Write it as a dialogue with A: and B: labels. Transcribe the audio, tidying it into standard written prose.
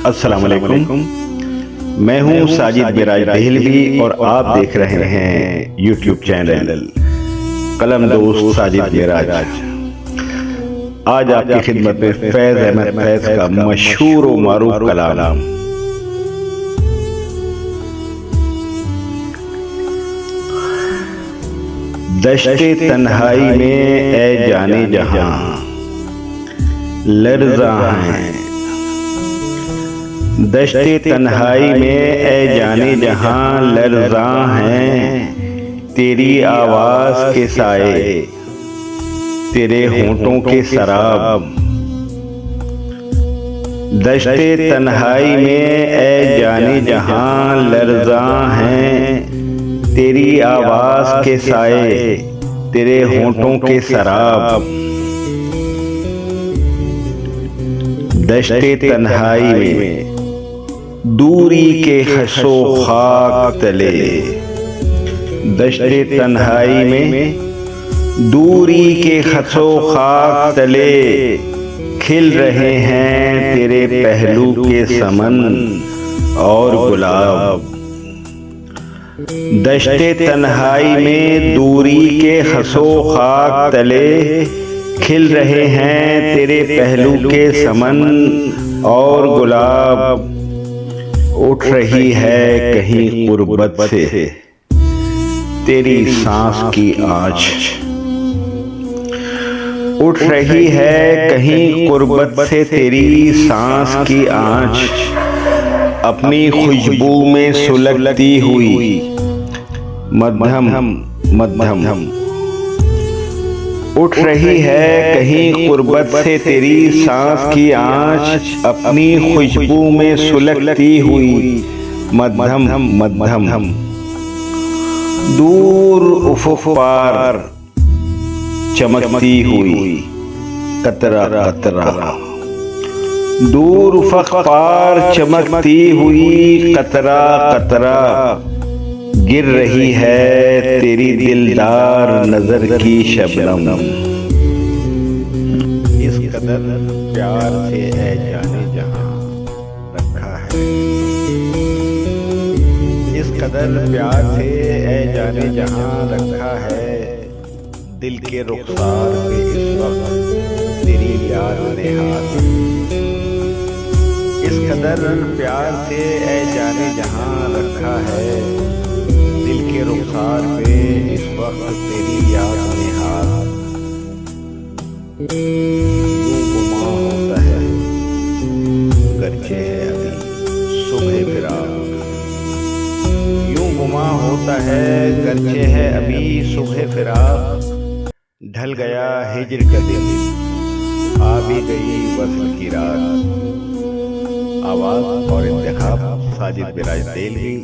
A: अस्सलाम वालेकुम। मैं हूं साजिद मिराज देहलवी और आप देख रहे हैं यूट्यूब चैनल कलम दोस्त साजिद मिराज। आज आपकी खिदमत में फैज अहमद फैज का मशहूर और मारूफ कलाम दश्ते तन्हाई में ए जाने जहां लर्ज़ा हैं। दश्ते तन्हाई में ए जाने जहां लर्ज़ा हैं। तेरी आवाज के साए तेरे होंठों के शराब। दश्ते तन्हाई में ए जाने जहां लर्ज़ा हैं। तेरी आवाज के साए तेरे होंठों के शराब। दश्ते तन्हाई में दूरी के हसो खाक तले। दश्ते तन्हाई में दूरी के हसो खाक तले खिल रहे हैं तेरे पहलू के समन और गुलाब। दश्ते तन्हाई में दूरी के हसो खाक तले खिल रहे हैं तेरे पहलू के समन और गुलाब। उठ रही है कहीं गुर्बत से तेरी सांस की आँच। उठ रही है कहीं गुर्बत से तेरी सांस की आँच। अपनी खुशबू में सुलगती हुई मध्यम मध्यम। उठ रही है कहीं गुर्बत से तेरी सांस की आँच। अपनी खुशबू में सुलगती हुई मध्यम मध्यम। दूर उफ़ुक़ पार चमकती हुई कतरा कतरा। दूर उफ़ुक़ पार चमकती हुई कतरा कतरा गिर रही है तेरी दिलदार नजर की शबनम। इस कदर प्यार से है जाने जहां रखा है। इस कदर प्यार से है जाने जहां रखा है। दिल के रुखसार पे इस वक्त तेरी याद ने हाथ। इस कदर प्यार से है जाने जहां रखा है। दिल के रुखसार पे इस वक्त तेरी याद ने हाथ। यूं गुमा होता है गरचे है अभी सुबह फिराक। यूं गुमा होता है गरचे है अभी सुबह फिराक। ढल गया हिज्र का दिन आ भी गई वस्ल की रात। आवाज और इंतखाब साजिद मिराज देहलवी।